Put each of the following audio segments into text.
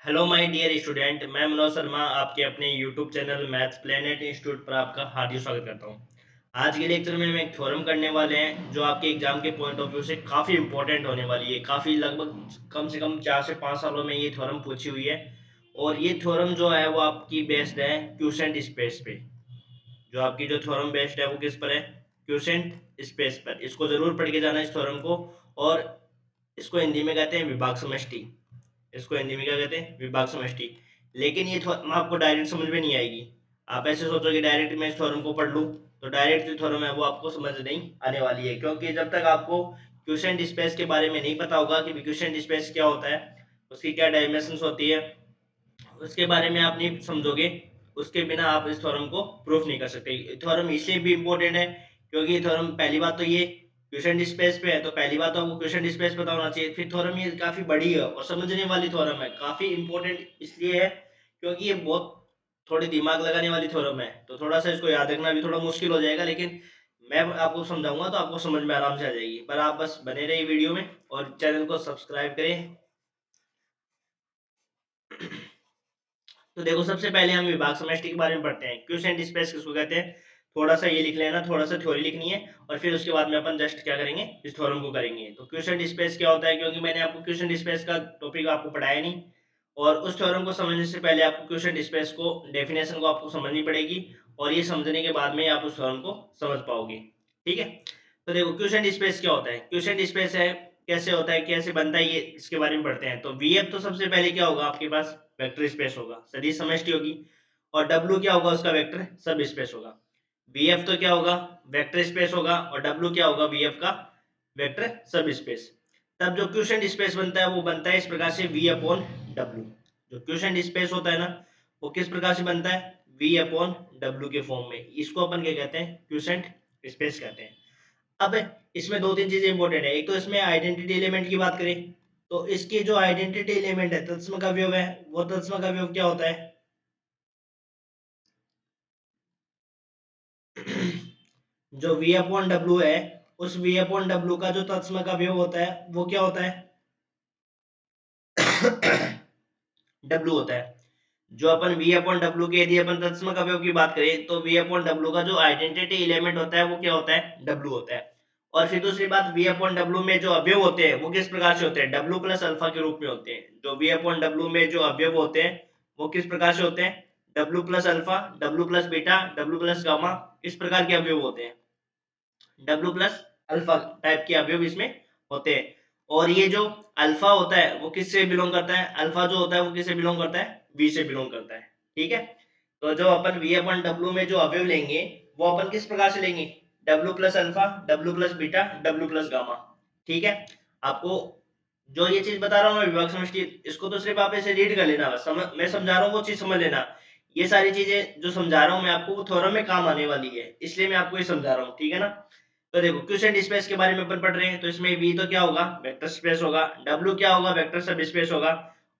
Hello my dear student, मैं मनोज शर्मा आपके अपने YouTube channel maths planet institute पर आपका हार्दिक स्वागत करता हूं। आज के लेक्चर में हम एक थ्योरम करने वाले हैं जो आपके एग्जाम के पॉइंट ऑफ व्यू से काफ़ी इंपॉर्टेंट होने वाली है। काफ़ी लगभग कम से कम 4 से 5 सालों में ये थ्योरम पूछी हुई है। और ये थ्योरम जो है वो आपकी बेस्ड है क्यूसेंट स्पेस पे। जो आपकी जो थ्योरम बेस्ड है वो किस पर है? क्यूसेंट स्पेस पर। इसको जरूर पढ़ के जाना इस थ्योरम को। और इसको हिंदी में कहते हैं विभाग समष्टि। इसको हिंदी में क्या कहते हैं? विभाग समष्टि। लेकिन ये थ्योरम आपको डायरेक्ट समझ में नहीं आएगी। आप ऐसे सोचोगे डायरेक्ट मैं इस थ्योरम को पढ़ लूँ, तो डायरेक्ट जो थ्योरम है वो आपको समझ नहीं आने वाली है, क्योंकि जब तक आपको क्यूसेंट स्पेस के बारे में नहीं पता होगा कि क्यूसेंट स्पेस क्या होता है, उसकी क्या डायमेंशंस होती है, उसके बारे में आप नहीं समझोगे, उसके बिना आप इस थ्योरम को प्रूफ नहीं कर सकते। थ्योरम इसलिए भी इम्पोर्टेंट है क्योंकि ये थ्योरम पहली बात तो ये क्वेश्चन स्पेस पे है, तो पहली बात तो आपको क्वेश्चन स्पेस पता होना चाहिए। फिर थ्योरम ये काफी बड़ी है और समझने वाली थ्योरम है। काफी इंपॉर्टेंट इसलिए है क्योंकि ये बहुत थोड़ी दिमाग लगाने वाली थ्योरम है, तो थोड़ा सा इसको याद रखना भी थोड़ा मुश्किल हो जाएगा, लेकिन मैं आपको समझाऊंगा तो आपको समझ में आराम से आ जाएगी। पर आप बस बने रहिए वीडियो में और चैनल को सब्सक्राइब करें। तो देखो, सबसे पहले हम विभाग समष्टि के बारे में पढ़ते हैं। क्वेश्चन स्पेस किसको कहते हैं? थोड़ा सा ये लिख लेना, थोड़ा सा थ्योरी लिखनी है और फिर उसके बाद में अपन जस्ट क्या करेंगे, इस थ्योरम को करेंगे। तो क्वेश्चन स्पेस क्या होता है, क्योंकि मैंने आपको क्वेश्चन स्पेस का टॉपिक आपको पढ़ाया नहीं, और उस थ्योरम को समझने से पहले आपको क्वेश्चन स्पेस को डेफिनेशन को आपको समझनी पड़ेगी, और ये समझने के बाद में आप उस थ्योरम को समझ पाओगे। ठीक है। तो देखो, क्वेश्चन स्पेस क्या होता है? क्वेश्चन स्पेस है कैसे होता है, कैसे बनता है, ये इसके बारे में पढ़ते हैं। तो वीएफ तो सबसे पहले क्या होगा आपके पास? वेक्टर स्पेस होगा, सदिश समष्टि होगी। और डब्ल्यू क्या होगा? उसका वेक्टर सब स्पेस होगा। वीएफ तो क्या होगा? वेक्टर स्पेस होगा। और डब्ल्यू क्या होगा? वीएफ का वेक्टर सब स्पेस। तब जो क्वेश्चन स्पेस बनता है वो बनता है इस प्रकार से, वी अपॉन डब्ल्यू। जो क्वेश्चन स्पेस होता है ना, वो किस प्रकार से बनता है? वी अपॉन डब्ल्यू के फॉर्म में। इसको अपन क्या कहते हैं? क्वेश्चन स्पेस कहते हैं। अब इसमें दो तीन चीजें इंपॉर्टेंट है। एक तो इसमें आइडेंटिटी एलिमेंट की बात करें, तो इसके जो आइडेंटिटी एलिमेंट है, तत्सम का अवयव है, वो तत्सम का अवयव क्या होता है? जो v अपॉन डब्ल्यू है, उस v अपॉन डब्ल्यू का जो तत्सम का अवयव होता है वो क्या होता है? डब्ल्यू होता है। जो अपन v अपॉन डब्ल्यू के यदि अपन तत्सम का अवयव की बात करें, तो v अपॉन डब्ल्यू का जो आइडेंटिटी एलिमेंट होता है वो क्या होता है? डब्ल्यू होता है। और फिर दूसरी बात, v अपॉन डब्ल्यू में जो अवयव होते हैं वो किस प्रकार से होते हैं? डब्ल्यू प्लस अल्फा के रूप में होते हैं। जो v अपॉन डब्ल्यू में जो अवयव होते हैं वो किस प्रकार से होते हैं? W plus alpha, W plus beta, W plus gamma, इस प्रकार के अवयव होते हैं। डब्ल्यू प्लस अल्फा टाइप के अवयव इसमें होते हैं। और ये जो अल्फा होता है वो किससे बिलोंग करता है? अल्फा जो होता है वो किससे बिलोंग करता है? बी से बिलोंग करता है। ठीक है। तो जो अपन वी अपन डब्ल्यू में जो अवयव लेंगे वो अपन किस प्रकार से लेंगे? W plus alpha, W plus beta, W plus gamma. ठीक है। आपको जो ये चीज बता रहा हूँ मैं, विभाग समष्टि, इसको तो सिर्फ आप ऐसे रीड कर लेना, बस मैं समझा रहा हूँ वो चीज समझ लेना। ये सारी चीजें जो समझा रहा हूँ मैं आपको, वो थ्योरम में काम आने वाली है, इसलिए मैं आपको ये समझा रहा हूँ। ठीक है ना। तो देखो, क्वेश्चन स्पेस के बारे में अपन पढ़ रहे हैं, तो इसमें v तो क्या होगा? वेक्टर स्पेस होगा। w क्या होगा? वेक्टर सब स्पेस होगा।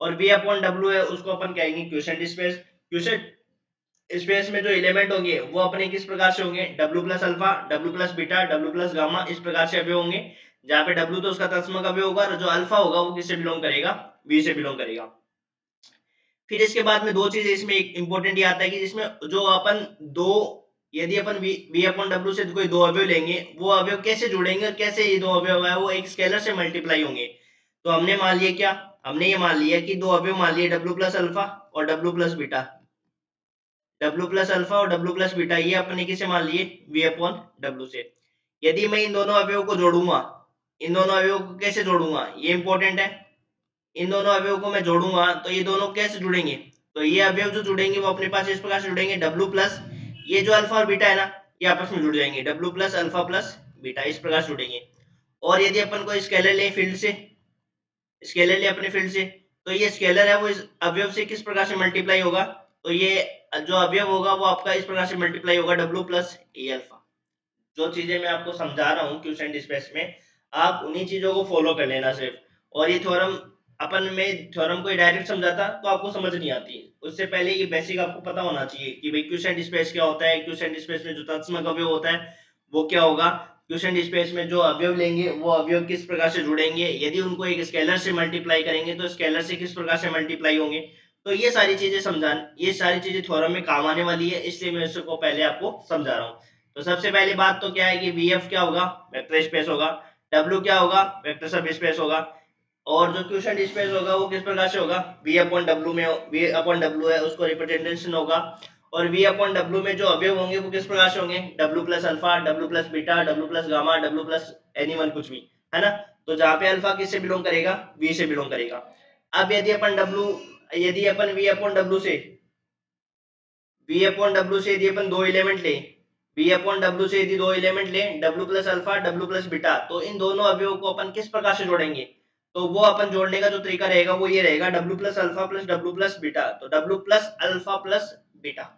और v अपॉन w है, उसको अपन कहेंगे क्वेश्चन स्पेस। क्वेश्चन स्पेस में जो एलिमेंट होंगे वो अपने किस प्रकार से होंगे? w plus alpha, w plus beta, w plus gamma, इस प्रकार से अवयव होंगे। जहाँ पे w तो उसका तत्सम का अवयव होगा, और जो अल्फा होगा वो किससे बिलोंग करेगा? v से बिलोंग करेगा। फिर इसके बाद में दो चीजें इसमें इंपॉर्टेंट ये आता है कि जिसमें जो अपन दो, यदि अपन v अपॉन डब्ल्यू से कोई दो अवयव लेंगे, वो अवयव कैसे जुड़ेंगे और कैसे ये दो अवयव है वो एक स्केलर से मल्टीप्लाई होंगे। तो हमने मान लिया क्या? हमने ये मान लिया कि दो अवयव मान लिए, डब्ल्यू प्लस अल्फा और W plus beta. W plus alpha और डब्ल्यू प्लस बीटा ये अपने किसे मान लिए? v अपॉन डब्ल्यू से। यदि मैं इन दोनों अवयव को जोड़ूंगा, इन दोनों अवयव को कैसे जोड़ूंगा ये इंपॉर्टेंट है। इन दोनों अवयव को मैं जोड़ूंगा तो ये दोनों कैसे जुड़ेंगे? तो ये अवयव जो जुड़ेंगे वो अपने पास इस प्रकार से जुड़ेंगे, डब्ल्यू प्लस, ये जो अल्फा और बीटा है ना, ये आपस में जुड़ जाएंगे, W plus alpha plus beta, इस प्रकार से जुड़ेंगे। और यदि अपन को स्केलर ले फील्ड से, स्केलर ले अपने फील्ड से, तो ये स्केलर है वो इस अवयव से किस प्रकार से मल्टीप्लाई होगा? तो ये जो अवयव होगा वो आपका इस प्रकार से मल्टीप्लाई होगा, डब्ल्यू प्लस ए अल्फा। जो चीजें मैं आपको समझा रहा हूँ क्यूसेंट स्पेस में, आप उन्हीं चीजों को फॉलो कर लेना सिर्फ। और ये थ्योरम, अपन में थ्योरम को डायरेक्ट समझाता तो आपको समझ नहीं आती, उससे पहले ये बेसिक आपको पता होना चाहिए कि भाई क्यूसेंट स्पेस क्या होता है, क्यूसेंट स्पेस में जो तत्सम अवयव होता है वो क्या होगा। क्वेश्चन स्पेस में जो अवयव लेंगे वो अवयव किस प्रकार से जुड़ेंगे, यदि उनको एक स्केलर से मल्टीप्लाई करेंगे तो स्केलर से किस प्रकार से मल्टीप्लाई होंगे। तो ये सारी चीजें ये सारी चीजें थ्योरम में काम आने वाली है, इसलिए मैं इसको पहले आपको समझा रहा हूँ। तो सबसे पहली बात तो क्या है कि वीएफ क्या होगा, वेक्टर स्पेस होगा। डब्ल्यू क्या होगा, वेक्टर सब स्पेस होगा। और जो क्वेश्चन स्पेस होगा वो किस प्रकार से होगा, वी अपॉन डब्ल्यू में, वी अपॉन डब्ल्यू है उसको रिप्रेजेंटेशन होगा। और वी अपॉन डब्ल्यू में जो अवयव होंगे वो किस प्रकार से होंगे, W plus alpha, W plus beta, W plus gamma, W plus anyone, कुछ भी, है ना। तो जहाँ पे अल्फा किससे बिलोंग करेगा, वी से बिलोंग करेगा। अब यदि अपन वी अपॉन डब्ल्यू से यदि अपन दो एलिमेंट ले, वी अपॉन डब्ल्यू से यदि दो एलिमेंट ले, W plus alpha, W plus beta, तो इन दोनों अवयवों को अपन किस प्रकार से जोड़ेंगे। तो वो अपन जोड़ने का जो तरीका रहेगा वो ये रहेगा, W plus alpha plus W plus beta, तो W plus alpha plus beta.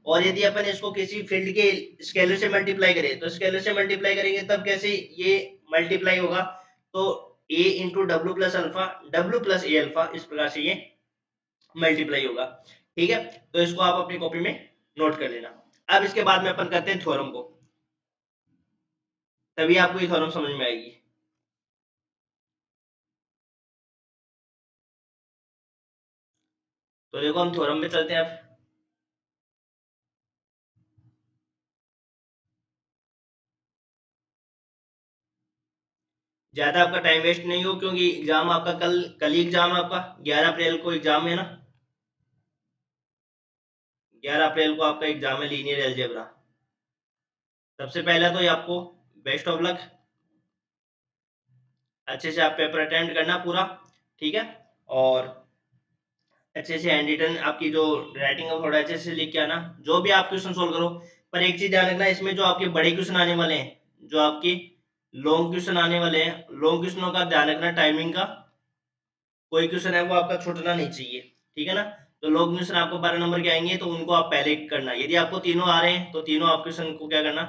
और यदि अपन इसको किसी फील्ड के स्केलर से मल्टीप्लाई करें, तो स्केलर से मल्टीप्लाई करेंगे तब कैसे ये मल्टीप्लाई होगा, तो a into W plus alpha, W plus A alpha, इस प्रकार से ये मल्टीप्लाई होगा। ठीक है, तो इसको आप अपनी कॉपी में नोट कर लेना। अब इसके बाद में अपन करते हैं थ्योरम को, तभी आपको ये थ्योरम समझ में आएगी। तो देखो हम थ्योरम में चलते हैं अब। ज्यादा आपका टाइम वेस्ट नहीं हो, क्योंकि एग्जाम आपका कल कल ही एग्जाम है आपका, 11 अप्रैल को एग्जाम है ना, 11 अप्रैल को आपका एग्जाम है लीनियर अलजेब्रा। सबसे पहला तो ये आपको बेस्ट ऑफ लक, अच्छे से आप पेपर अटेंड करना पूरा। ठीक है, और अच्छे से हैंड रिटन आपकी जो राइटिंग है थोड़ा अच्छे से लिख के आना, जो भी आप क्वेश्चन सोल्व करो। पर एक चीज ध्यान रखना, इसमें जो आपके बड़े क्वेश्चन आने वाले हैं, जो आपके लॉन्ग क्वेश्चन आने वाले हैं, लॉन्ग क्वेश्चनों का ध्यान रखना, टाइमिंग का कोई क्वेश्चन है वो आपका छूटना नहीं चाहिए। ठीक है ना। तो लॉन्ग क्वेश्चन आपको 12 नंबर के आएंगे तो उनको आप पहले करना, यदि आपको तीनों आ रहे हैं तो तीनों आप क्वेश्चन को क्या करना,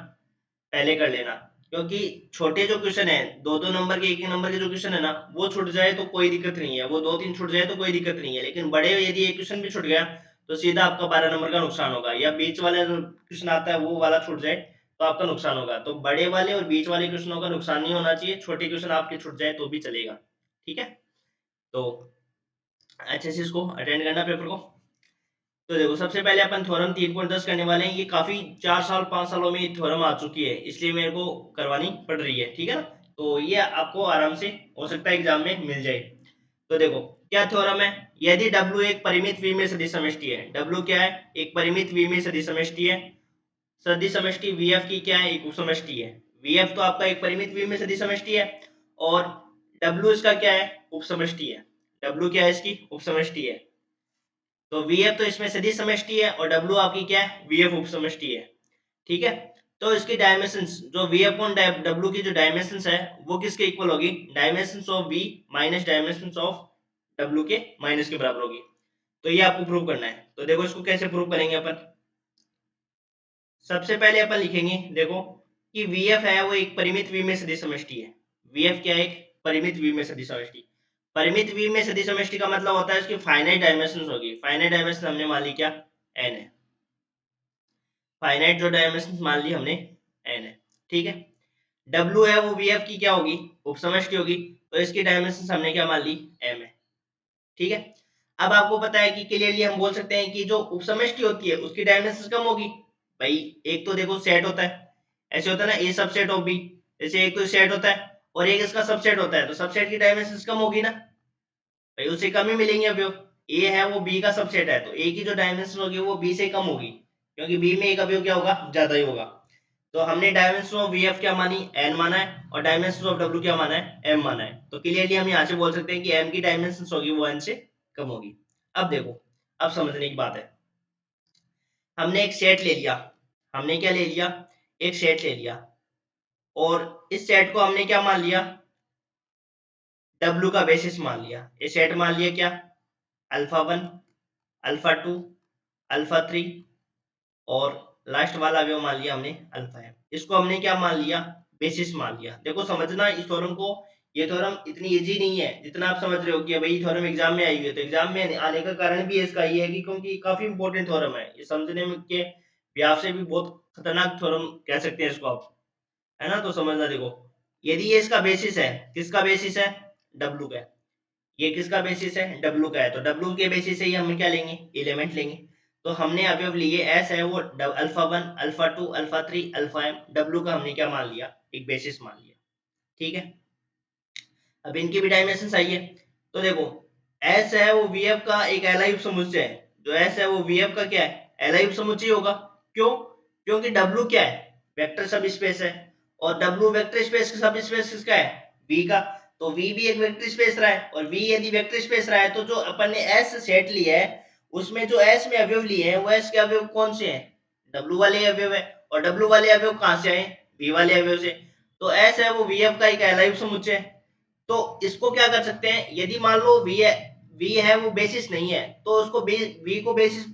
पहले कर लेना। क्योंकि छोटे जो क्वेश्चन है, दो दो नंबर के, एक एक नंबर के जो क्वेश्चन है ना, वो छूट जाए तो कोई दिक्कत नहीं है, वो दो तीन छूट जाए तो कोई दिक्कत नहीं है। लेकिन बड़े यदि एक क्वेश्चन भी छूट गया तो सीधा आपका 12 नंबर का नुकसान होगा, या बीच वाला जो क्वेश्चन आता है वो वाला छूट जाए तो आपका नुकसान होगा। तो बड़े वाले और बीच वाले क्वेश्चनों का नुकसान नहीं होना चाहिए, छोटे क्वेश्चन आपके छूट जाए तो भी चलेगा। ठीक है, तो अच्छे से इसको अटेंड करना पेपर को। तो देखो सबसे पहले अपन थ्योरम 3.10 करने वाले हैं। ये काफी 4 साल 5 सालों में ये थ्योरम आ चुकी है, इसलिए मेरे को करवानी पड़ रही है। ठीक है ना, तो ये आपको आराम से हो सकता है एग्जाम में मिल जाए। तो देखो क्या थ्योरम है, यदि W एक परिमित विमीय सदिश समष्टि है, W क्या है, एक परिमित विमीय सदिश समष्टि है। सदिश समष्टि VF की क्या है, एक उपसमष्टि है। VF तो आपका एक परिमित विमीय सदिश समष्टि है, और W इसका क्या है, उपसमष्टि है। W क्या है, इसकी उपसमष्टि है। तो VF तो इसमें सदिश समष्टि है, और W आपकी क्या है, VF उपसमष्टि है। ठीक है, तो इसकी डायमेंशंस जो V अपॉन W की जो डायमेंशंस है वो किसके इक्वल होगी, dimensions of V minus dimensions of W के माइनस के बराबर होगी। तो ये आपको प्रूव करना है। तो देखो इसको कैसे प्रूव करेंगे अपन। सबसे पहले अपन लिखेंगे, देखो कि VF है वो एक परिमित विमीय सदिश समष्टि है। VF क्या है, एक परिमित विमीय सदिश समष्टि। परिमित विमीय सदिश समष्टि का मतलब होता है इसकी फाइनाइट डायमेंशंस होगी। फाइनाइट डायमेंशन हमने मान ली क्या, n है। फाइनाइट जो डायमेंशन मान ली हमने n है। ठीक है, W है वो VF की क्या होगी, उपसमष्टि होगी। तो इसकी डायमेंशन हमने क्या मान ली, m है। ठीक है, अब आपको पता है कि क्लियरली हम बोल सकते हैं कि जो उपसमष्टि होती है उसकी डायमेंशन कम होगी। भाई एक तो देखो सेट होता है, ऐसे होता है ना, ए सबसेट ऑफ बी, जैसे एक तो सेट होता है और एक इसका सबसेट होता है, तो सबसेट की डायमेंशन कम होगी ना, भाई उससे कम ही मिलेंगे अवयव। ए है वो बी का सबसेट है, तो ए की जो डायमेंशन होगी वो बी से कम होगी, क्योंकि बी में एक अवयव क्या होगा, ज्यादा ही होगा। तो हमने डायमेंशन ऑफ वीएफ क्या मानी, एन माना है, और डायमेंशन ऑफ डब्ल्यू क्या माना है, एम माना है। तो क्लियरली हम यहाँ से बोल सकते हैं कि एम की डायमेंशन होगी वो एन से कम होगी। अब देखो, अब समझने की बात है, हमने एक सेट ले लिया, हमने क्या ले लिया, एक सेट ले लिया, और इस सेट को हमने क्या मान लिया, डब्ल्यू का बेसिस मान लिया। ये सेट मान लिया क्या, अल्फा 1, अल्फा 2, अल्फा 3, और लास्ट वाला अवयव मान लिया हमने अल्फा है। इसको हमने क्या मान लिया, बेसिस मान लिया। देखो समझना इस थ्योरम को, ये थ्योरम इतनी इजी नहीं है जितना आप समझ रहे हो कि भाई थ्योरम एग्जाम में आई हुई है। तो एग्जाम में आने का कारण भी इसका ये है कि क्योंकि काफी इंपॉर्टेंट थ्योरम है, ये समझने में के व्याप से भी बहुत खतरनाक थ्योरम कह सकते हैं इसको आप। है ना। तो समझना देखो, यदि ये इसका बेसिस है, किसका बेसिस है, डब्लू का, ये किसका बेसिस है, डब्लू का है, तो डब्लू के बेसिस से ही हम क्या लेंगे, एलिमेंट लेंगे। तो हमने अवयव लिए, एस है वो alpha 1 alpha 2 alpha 3 alpha M, W का हमने क्या मान लिया, एक बेसिस मान लिया। ठीक है, अब इनकी भी डायमेंशन चाहिए। तो देखो, एस है वो वीएफ का एक एलआई उपसमुच्चय है, जो एस है वो वीएफ का क्या है, एलआई उपसमुच्चय होगा। क्यों, क्योंकि डब्लू क्या है, वेक्टर सब स्पेस है, और डब्लू वेक्टर स्पेस का सब स्पेस किसका है, वी का। तो वी भी एक वेक्टर स्पेस रहा है, और वी यदि वेक्टर स्पेस रहा है, तो जो अपन ने एस सेट लिया है, उसमें जो एस में अवयव लिए हैं, वो एस के अवयव कौन से हैं, डब्लू वाले अवयव है, और डब्लू वाले अवयव कहां से आए, वी वाले अवयव से। तो एस है वो वीएफ का एक एलआई उपसमुच्चय है। तो इसको क्या कर सकते हैं, यदि मान लो वी है वो बेसिस नहीं है, तो उसको वी को बेसिस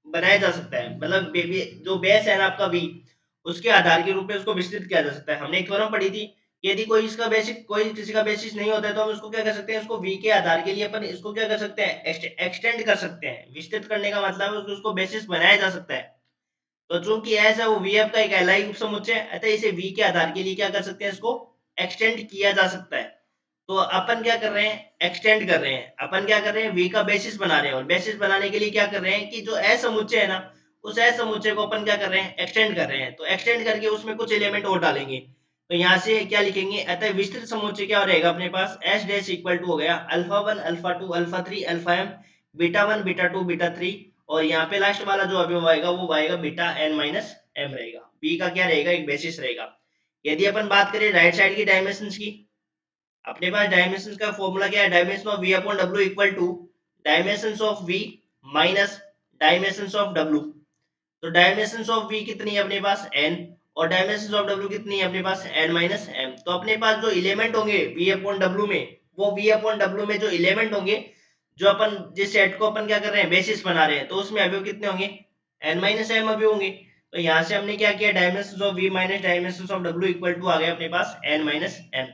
बनाया जा सकता है, मतलब जो बेस है ना आपका वी, उसके आधार के रूप में उसको विस्तृत किया जा सकता है। हमने एक थ्योरम पढ़ी थी, यदि कोई इसका बेसिक, कोई किसी का बेसिस नहीं होता है, तो हम इसको क्या कर सकते हैं, इसको वी के आधार के लिए अपन इसको क्या कर सकते हैं, एक्सटेंड कर सकते हैं। विस्तृत करने का मतलब है उसको बेसिस बनाया जा सकता है। तो चूंकि एस है वो वीएफ का एक एलआई उपसमुच्चय है, अतः इसे वी के आधार के लिए क्या कर सकते हैं, इसको एक्सटेंड किया जा सकता है। तो अपन क्या कर रहे हैं, एक्सटेंड कर रहे हैं, अपन क्या कर रहे हैं, वी का बेसिस बना रहे हैं, और बेसिस बनाने के लिए क्या कर रहे हैं कि जो ए समुच्चय है ना, उस ए समुच्चय को अपन क्या कर रहे हैं, एक्सटेंड कर रहे हैं। तो एक्सटेंड करके उसमें कुछ एलिमेंट और डालेंगे। तो यहाँ से क्या लिखेंगे, अतः विस्तृत समुच्चय क्या रहेगा अपने पास, एस डैश इक्वल टू हो गया alpha 1 alpha 2 alpha 3 alpha M, beta 1 beta 2 beta 3, और यहाँ पे लास्ट वाला जो अवयव आएगा वो आएगा बीटा एन माइनस एम रहेगा। बी का क्या रहेगा, एक बेसिस रहेगा। यदि अपन बात करें राइट साइड की डायमेंशंस की, अपने पास डायमेंशन का फॉर्मूला क्या है, dimension of V upon W equal to dimension of V minus dimension of W. तो डायमेंशन ऑफ वी कितनी है अपने पास, n, और डायमेंशन ऑफ डब्ल्यू कितनी है अपने पास, n माइनस m। तो अपने पास जो एलिमेंट होंगे v अपॉन डब्ल्यू में, वो v अपॉन डब्ल्यू में जो एलिमेंट होंगे, जो अपन जिस सेट को अपन क्या कर रहे हैं, बेसिस बना रहे हैं, तो उसमें अवयव कितने होंगे, n माइनस m अवयव होंगे। तो यहाँ से हमने क्या किया, dimension of v minus dimension of W equal to आ गया अपने पास n माइनस m।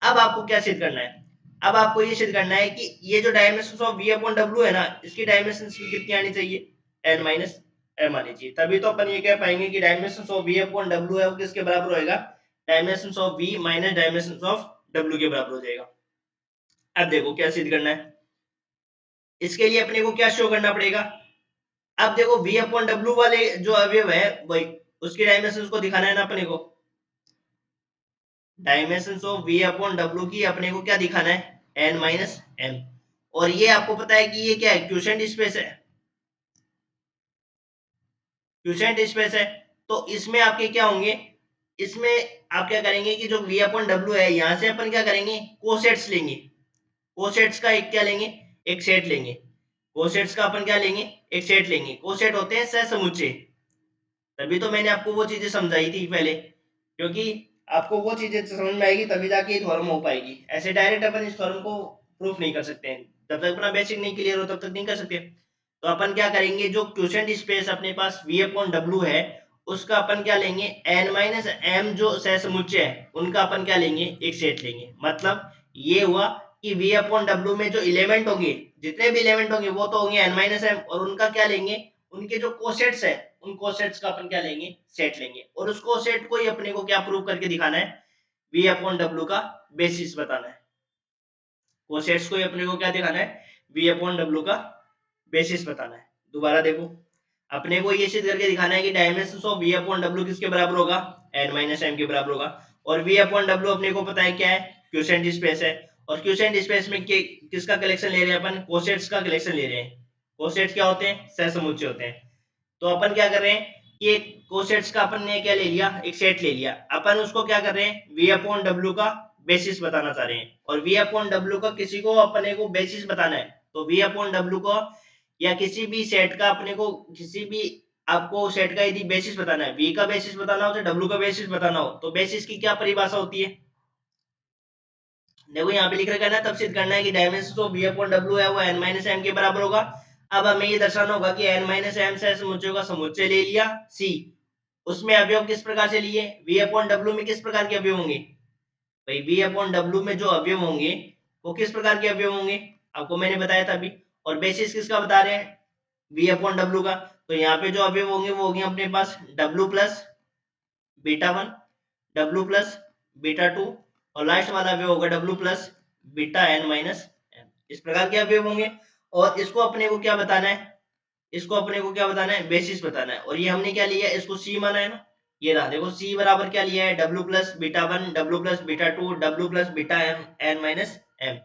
अब आपको क्या सिद्ध करना है, अब आपको ये सिद्ध करना है कि ये जो dimension of v upon W है ना, इसकी डायमेंशन कितनी आनी चाहिए, n माइनस m आनी चाहिए। तभी तो अपन ये कह पाएंगे कि dimension of v upon W है वो किसके बराबर होएगा, dimension of v minus dimension of W के बराबर हो जाएगा। अब देखो क्या सिद्ध करना है, इसके लिए अपने को क्या शो करना पड़ेगा। अब देखो v अपॉन डब्ल्यू वाले जो अवयव है वही, उसकी डायमेंशन को दिखाना है ना अपने को, dimension of v upon W की अपने को क्या दिखाना है, n माइनस m। और ये आपको पता है कि ये क्या है, क्वोशिएंट स्पेस है, क्वोशिएंट स्पेस है। तो इसमें आपके क्या होंगे, इसमें आप क्या करेंगे कि जो v अपॉन डब्ल्यू है, यहां से अपन क्या करेंगे, कोसेट्स लेंगे, कोसेट्स का एक क्या लेंगे, एक सेट लेंगे, कोसेट्स का अपन क्या लेंगे, एक सेट लेंगे। कोसेट होते हैं सहसमुच्चय, तभी तो मैंने आपको वो चीजें समझाई थी पहले, क्योंकि आपको वो चीजें समझ में आएगी तभी जाके ये थ्योरम हो पाएगी। ऐसे डायरेक्ट अपन इस थ्योरम को प्रूफ नहीं कर सकते हैं, जब तक अपना बेसिक नहीं क्लियर हो तब तक नहीं कर सकते। तो अपन क्या करेंगे, जो क्वोशिएंट स्पेस अपने पास v अपॉन डब्ल्यू है, उसका अपन क्या लेंगे, n माइनस m जो सहसमुच्चय है उनका अपन क्या लेंगे, एक सेट लेंगे। मतलब ये हुआ कि v अपॉन डब्ल्यू में जो एलिमेंट होंगे, जितने भी एलिमेंट होंगे वो तो होंगे n माइनस m, और उनका क्या लेंगे, उनके जो कोसेट्स है, उन कोसेट्स का अपन क्या लेंगे, सेट लेंगे। और उस कोसेट को ही अपने को क्या प्रूव करके दिखाना है, v अपॉन डब्ल्यू का बेसिस बताना है। कोसेट्स को ही अपने को क्या दिखाना है, v अपॉन डब्ल्यू का बेसिस बताना है। दोबारा देखो, अपने को ये सिद्ध करके दिखाना है कि dimension of v upon W किसके बराबर होगा, n माइनस m के बराबर होगा। और v अपॉन डब्ल्यू अपने को पता है क्या है, क्वोशिएंट स्पेस है, और क्वोशिएंट स्पेस में किसका कलेक्शन ले रहे हैं अपन, कोसेट्स का कलेक्शन ले रहे हैं। कोसेट्स क्या होते हैं, सहसमुच्चय होते हैं। तो अपन क्या कर रहे हैं कि एक कोसेट्स का अपन ने क्या ले लिया, एक सेट ले लिया, अपन उसको क्या कर रहे हैं, v अपॉन डब्ल्यू का बेसिस बताना चाह रहे हैं। और v अपॉन डब्ल्यू का किसी को अपने को बेसिस बताना है, तो v अपॉन डब्ल्यू को या किसी भी सेट का अपने को, किसी भी आपको सेट का यदि बेसिस बताना है, v का बेसिस बताना हो तो डब्ल्यू का बेसिस बताना हो, तो बेसिस की क्या परिभाषा होती है, देखो यहाँ पे लिख रखा है ना, तब सिद्ध करना है कि dimension of v upon W है वो n माइनस m के बराबर होगा। अब हमें ये दर्शाना होगा कि n माइनस m से समुच्चय का समुच्चय ले लिया c, उसमें अवयव किस प्रकार से लिए, v अपॉन डब्ल्यू में किस प्रकार के अवयव होंगे, भाई v अपॉन डब्ल्यू में जो अवयव होंगे वो किस प्रकार के अवयव होंगे, आपको मैंने बताया था अभी। और बेसिस किसका बता रहे हैं, v अपॉन डब्ल्यू का। तो यहाँ पे जो अवयव होंगे वो होंगे अपने पास w plus beta 1 W plus beta two और लास्ट वाला अवयव होगा W plus beta N minus M. इस प्रकार के अवयव होंगे और इसको अपने को क्या बताना है, इसको अपने को क्या बताना है, बेसिस बताना है। और ये हमने क्या लिया है, इसको सी माना है ना, ये रहा देखो सी बराबर क्या लिया है, W plus beta one W plus beta two W plus beta M N minus M.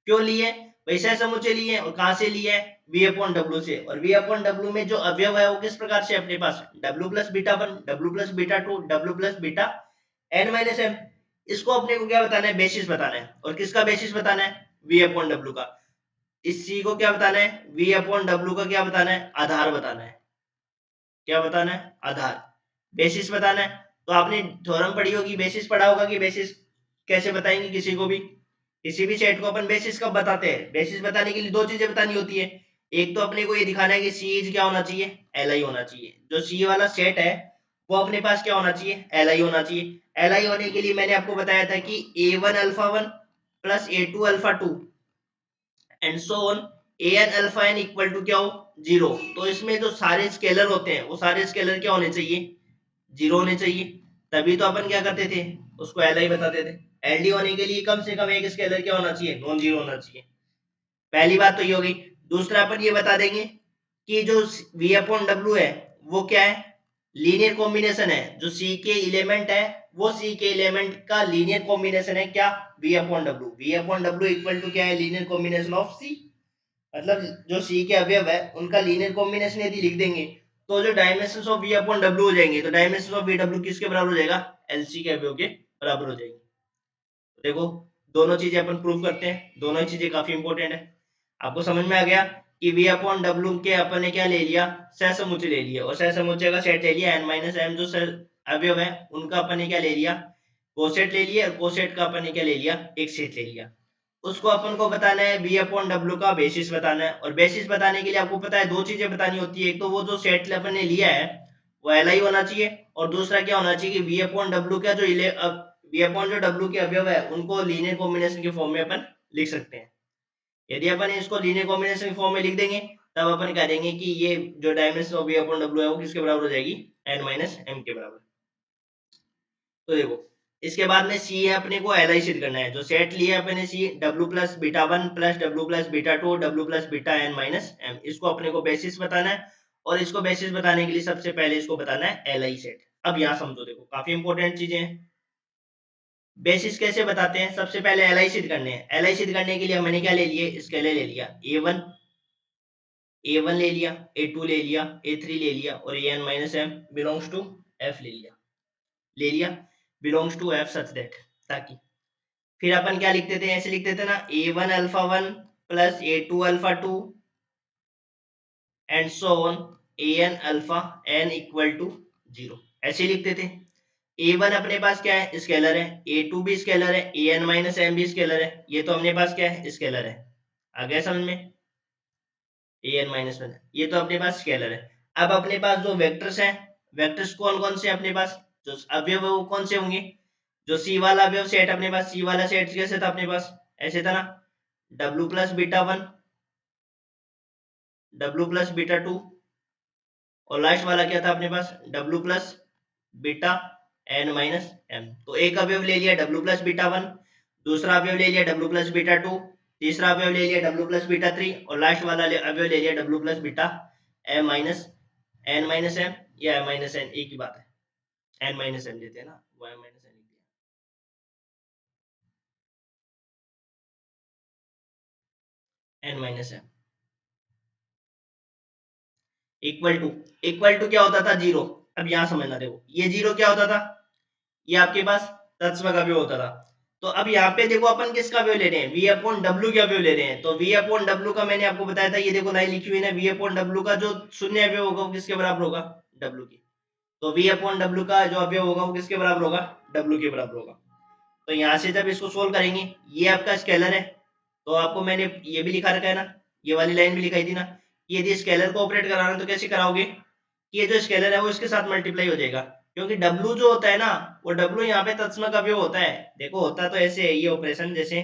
क्यों लिए, वैसे समुच्चय लिए और कहां से लिए, v अपॉन डब्ल्यू से। और v अपॉन डब्ल्यू में जो अवयव है वो किस प्रकार से अपने पास w plus beta one W plus beta two W plus beta N minus M. इसको अपने को क्या बताना है, बेसिस बताना है। और किसका बेसिस बताना है, v अपॉन डब्ल्यू का। इस c को क्या बताना है, v अपॉन डब्ल्यू का क्या बताना है, आधार बताना है। क्या बताना है, आधार, बेसिस बताना है। तो आपने थ्योरम पढ़ी होगी, बेसिस पढ़ा होगा कि बेसिस कैसे बताएंगे किसी को भी, किसी भी सेट को अपन बेसिस कब बताते हैं, बेसिस बताने के लिए दो चीजें बतानी होती है। एक तो अपने को ये दिखाना है कि सी इज क्या होना चाहिए, एल आई होना चाहिए। जो सी वाला सेट है वो अपने पास क्या होना चाहिए, एल आई होना चाहिए। एल आई होने के लिए मैंने आपको बताया था कि a one alpha one plus a two alpha two and so on a n alpha n equal to क्या हो, जीरो। तो इसमें जो सारे स्केलर होते हैं वो सारे स्केलर क्या होने चाहिए, जीरो होने चाहिए। तभी तो अपन क्या करते थे, उसको एल आई बताते थे। एल डी होने के लिए कम से कम एक स्केलर क्या होना चाहिए, नॉन जीरो होना चाहिए। पहली बात तो ये हो गई। दूसरा अपन ये बता देंगे कि जो v अपॉन डब्ल्यू है वो क्या है, लीनियर कॉम्बिनेशन है। जो c के एलिमेंट है वो c के एलिमेंट का लीनियर कॉम्बिनेशन है क्या, v upon W. v upon W equal to क्या है, लीनियर कॉम्बिनेशन ऑफ c। मतलब जो c के अवयव है उनका लीनियर कॉम्बिनेशन यदि लिख देंगे तो जो dimensions of v upon W हो जाएंगे, तो डायमेंशंस ऑफ v w किसके बराबर हो जाएगा, lc के अवयव के बराबर हो जाएंगे। देखो दोनों चीजें अपन प्रूव करते हैं, दोनों ही चीजें काफी इंपॉर्टेंट है। आपको समझ में आ गया कि v अपॉन डब्ल्यू के अपन ने क्या ले लिया, सहसमुच्चय ले लिया। और सहसमुच्चय का सेट ले लिया n माइनस m, जो अवयव है उनका अपन ने क्या ले लिया, कोसेट ले लिया। और कोसेट का अपन ने क्या ले लिया, एक सेट ले लिया। उसको अपन को बताना है v अपॉन डब्ल्यू का बेसिस बताना है। और बेसिस बताने के लिए आपको पता है दो चीजें बतानी होती है। एक तो वो जो सेट अपन ने लिया है वो एल आई होना चाहिए, और दूसरा क्या होना चाहिए कि v अपॉन डब्ल्यू का जो v अपॉन जो डब्ल्यू के अवयव है उनको लीनियर कॉम्बिनेशन के फॉर्म में अपन लिख सकते हैं। यदि अपन इसको लीनियर कॉम्बिनेशन के फॉर्म में लिख देंगे तब अपन कह देंगे कि ये जो dimension of v upon W है वो किसके बराबर हो जाएगी, n माइनस m के बराबर। तो देखो इसके बाद में सी है, अपने को एल आई सिद्ध करना है। जो सेट लिया है अपने C W plus beta one plus W plus beta two W plus beta N minus M, इसको अपने को बेसिस बताना है। और इसको बेसिस बताने के लिए सबसे पहले इसको बताना है एल आई सेट। अब यहाँ समझो, देखो काफी इंपॉर्टेंट चीजें हैं। बेसिस कैसे बताते हैं, सबसे पहले एल आई सिद्ध करने हैं। एल आई सिद्ध करने के लिए हमने क्या ले लिए, स्केलर ले लिया, ए वन ले लिया, ए टू ले लिया, ए थ्री ले लिया, और a N minus m belongs to F ले लिया belongs to F such that, ताकि फिर अपन क्या लिखते थे, ऐसे लिखते थे ना, a one alpha one plus a two alpha two and so on a n alpha n equal to zero, ऐसे लिखते थे। ए वन अपने पास क्या है, स्केलर है, ए टू भी स्केलर है, ए एन माइनस एम भी स्केलर है। ये तो अपने पास क्या है, स्केलर है। आ गया समझ में, ए एन माइनस वन ये तो अपने पास स्केलर है। अब अपने पास जो वेक्टर्स हैं, वेक्टर्स कौन कौन से अपने पास, जो अवयव है वो कौन से होंगे, जो सी वाला अवयव सेट अपने पास, सी वाला सेट कैसे था अपने पास, ऐसे था ना, W plus beta one W plus beta two और लास्ट वाला क्या था अपने पास, W plus beta N minus M. तो एक अवयव ले लिया डब्ल्यू प्लस बीटा वन, दूसरा अवयव ले लिया डब्ल्यू प्लस बीटा टू, तीसरा अवयव ले लिया डब्ल्यू प्लस बीटा थ्री, और लास्ट वाला अवयव ले लिया W plus beta M minus N minus M या एम माइनस एन, एक ही बात है। एन माइनस एम देते हैं ना, वो एम माइनस एन लिख दिया, N minus M equal to क्या होता था, जीरो। अब यहां समझना, देखो ये जीरो क्या होता था, ये आपके पास तत्सम का अवयव होता था। तो अब यहाँ पे देखो अपन किसका अवयव ले रहे हैं, v अपॉन डब्ल्यू का अवयव ले रहे हैं। तो v अपॉन डब्ल्यू का मैंने आपको बताया था, ये देखो लाइन लिखी हुई है ना, v अपॉन डब्ल्यू का जो शून्य अवयव होगा वो किसके बराबर होगा, w की। तो v अपॉन डब्ल्यू का जो अवयव होगा वो किसके बराबर होगा, w के बराबर होगा। तो यहाँ से जब इसको सोल्व करेंगे, ये आपका स्केलर है, तो आपको मैंने ये भी लिखा रखा है ना, ये वाली लाइन भी लिखाई थी ना, कि यदि स्केलर को ऑपरेट कराना तो कैसे कराओगे, कि ये जो स्केलर है वो इसके साथ मल्टीप्लाई हो जाएगा। क्योंकि W जो होता है ना, वो W यहाँ पे तत्समक अवयव होता है। देखो होता तो ऐसे है ये ऑपरेशन, जैसे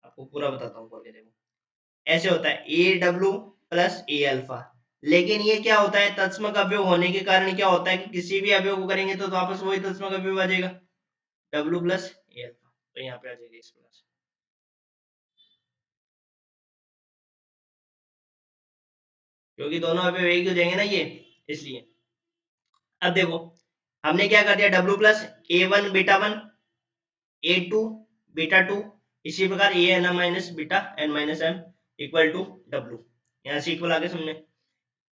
आपको पूरा बताता हूँ करके, देखो ऐसे होता है, A W plus A alpha, लेकिन ये क्या होता है, तत्समक अवयव होने के कारण क्या होता है कि किसी भी अवयव को करेंगे तो वापस वही तत्समक अवयव आ जाएगा, W प्लस ए अल्फा। तो यहाँ पे आ जाएगा इस प्लस, क्योंकि दोनों अवयव एक ही हो जाएंगे ना ये, इसलिए। अब देखो हमने क्या कर दिया, W plus A1 beta 1, A2 beta 2, इसी प्रकार a N minus beta N minus M equal to W। यहाँ से इक्वल आगे समझे।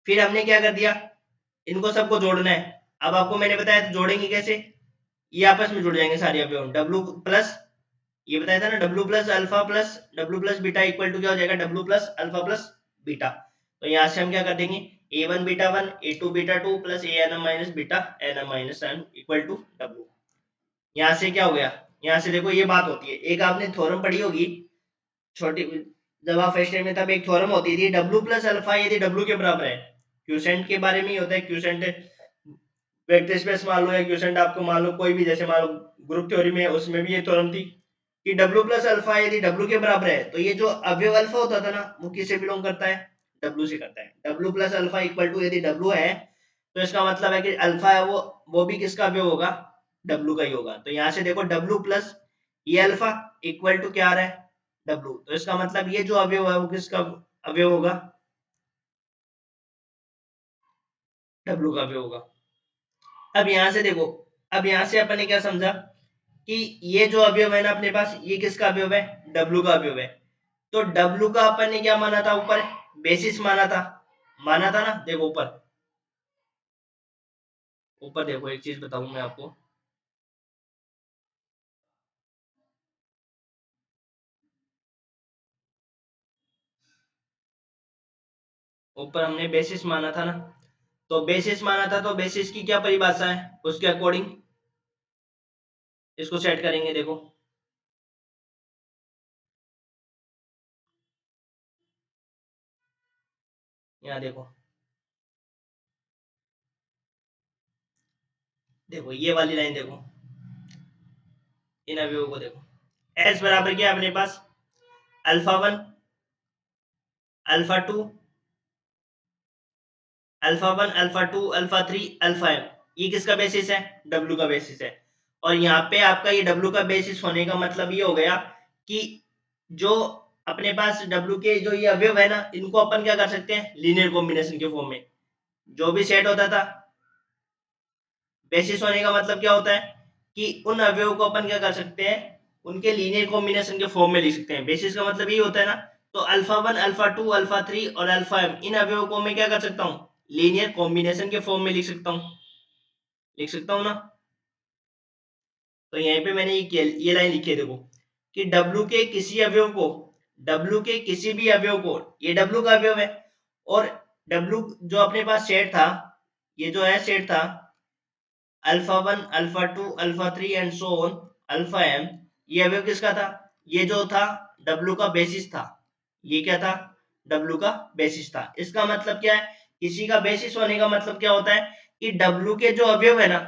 फिर हमने क्या कर दिया, इनको सबको जोड़ना है। अब आपको मैंने बताया तो जोड़ेंगे कैसे, ये आपस में जुड़ जाएंगे सारे अवयव। W प्लस, ये बताया था ना, W plus alpha plus W plus beta equal to क्या हो जाएगा, W plus alpha plus beta. तो यहाँ से हम क्या कर देंगे, A1 beta 1, A2 beta 2 plus A N minus beta N minus M equal to W। यहाँ से क्या हो गया, यहाँ से देखो ये बात होती है, एक आपने थ्योरम पढ़ी होगी छोटी, जब आप फर्स्ट ईयर में तब एक थ्योरम होती थी, W प्लस अल्फा यदि W के बराबर है, क्यूसेंट के बारे में ही होता है, क्यूसेंट वेक्टर स्पेस मान लो, या क्यूसेंट आपको मान लो कोई भी, जैसे मान लो ग्रुप थ्योरी में, उसमें भी ये थ्योरम थी कि W प्लस अल्फा यदि W के बराबर है, तो ये जो अवयव अल्फा होता था ना, वो किससे बिलोंग करता है, W से करता है। W plus alpha equal to यदि W है, तो इसका मतलब है कि अल्फा है वो भी किसका अवयव होगा, W का ही होगा। तो यहाँ से देखो W प्लस ये अल्फा इक्वल टू क्या आ रहा है, W। तो इसका मतलब ये जो अवयव है वो किसका अवयव होगा, W का अवयव होगा। अब यहाँ से देखो, अब यहाँ से अपन ने क्या समझा कि ये जो अवयव है ना अपने पास, ये किसका अवयव है, W का अवयव है। तो W का अपन ने क्या माना था, ऊपर बेसिस माना था ना। देखो ऊपर, ऊपर देखो एक चीज बताऊं मैं आपको, ऊपर हमने बेसिस माना था ना, तो बेसिस माना था, तो बेसिस की क्या परिभाषा है, उसके अकॉर्डिंग इसको सेट करेंगे। देखो यहाँ देखो, देखो ये वाली लाइन देखो, इन अवयवों को देखो, एस बराबर क्या है अपने पास, alpha 1 alpha 2 alpha 1 alpha 2 alpha 3 alpha M. ये किसका बेसिस है, W का बेसिस है। और यहाँ पे आपका ये W का बेसिस होने का मतलब ये हो गया कि जो अपने पास W के जो ये अवयव है ना, इनको अपन क्या कर सकते हैं, लीनियर कॉम्बिनेशन के फॉर्म में। जो भी सेट होता था, बेसिस होने का मतलब क्या होता है कि उन अवयवों को अपन क्या कर सकते हैं, उनके लीनियर कॉम्बिनेशन के फॉर्म में लिख सकते हैं। बेसिस का मतलब ये होता है ना। तो अल्फा 1 अल्फा 2 अल्फा 3 और अल्फा एम, इन अवयवों को मैं क्या कर सकता हूँ, लीनियर कॉम्बिनेशन के फॉर्म में लिख सकता हूँ ना। तो यहीं पे मैंने ये लाइन लिखी है देखो, कि W के किसी अवयव को, W के किसी भी अवयव को, ये W का अवयव है, और W जो अपने पास सेट था, ये जो है सेट था alpha 1 alpha 2 alpha 3 and so on alpha M, ये अवयव किसका था, ये जो था W का बेसिस था। ये क्या था, W का बेसिस था। इसका मतलब क्या है, किसी का बेसिस होने का मतलब क्या होता है कि W के जो अवयव है ना,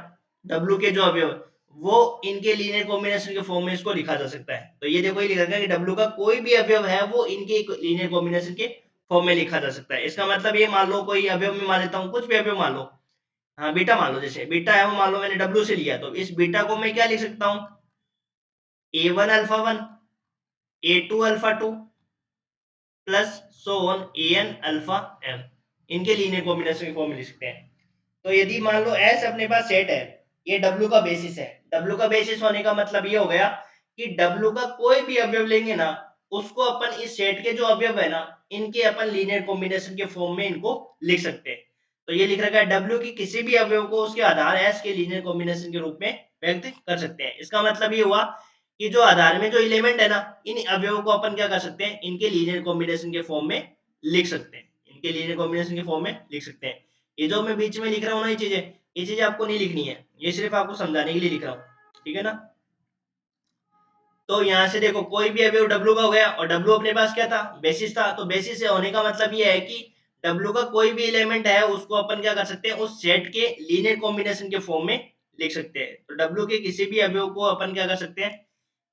W के जो अवयव वो इनके लीनियर कॉम्बिनेशन के फॉर्म में इसको लिखा जा सकता है। तो ये देखो, ये लिखा गया कि W का कोई भी अवयव है वो इनके लीनियर कॉम्बिनेशन के फॉर्म में लिखा जा सकता है। इसका मतलब ये मान लो, कोई अवयव में मान लेता हूँ, कुछ भी अवयव मान लो, हाँ बीटा मान लो, जैसे बीटा है वो मान लो मैंने W से लिया, तो इस बीटा को मैं क्या लिख सकता हूँ, A1 alpha 1 A2 alpha 2 plus so on AN alpha M, इनके लीनियर कॉम्बिनेशन की फॉर्म में लिख सकते हैं। तो यदि मान लो S अपने पास सेट है, ये W का बेसिस है। W का बेसिस होने का मतलब ये हो गया कि W का कोई भी अवयव लेंगे ना, उसको अपन इस सेट के जो अवयव है ना, इनके अपन लीनियर कॉम्बिनेशन के फॉर्म में इनको लिख सकते हैं। तो ये लिख रखा है, W की किसी भी अवयव को उसके आधार S के लीनियर कॉम्बिनेशन के रूप में व्यक्त कर सकते हैं। इसका मतलब ये हुआ कि जो आधार में जो एलिमेंट है ना, इन अवयवों को अपन क्या कर सकते हैं, इनके लीनियर कॉम्बिनेशन के फॉर्म में लिख सकते हैं, इनके लीनियर कॉम्बिनेशन के फॉर्म में लिख सकते हैं। ये जो मैं बीच में लिख रहा हूँ ना, ये चीजें आपको नहीं लिखनी है, ये सिर्फ आपको समझाने के लिए लिख रहा हूँ, ठीक है ना। तो यहाँ से देखो, कोई भी अवयव W का हो गया, और W अपने पास क्या था, बेसिस था। तो बेसिस से होने का मतलब ये है कि W का कोई भी एलिमेंट है, उसको अपन क्या कर सकते हैं, उस सेट के लीनियर कॉम्बिनेशन के फॉर्म में लिख सकते हैं। तो W के किसी भी अवयव को अपन क्या कर सकते हैं,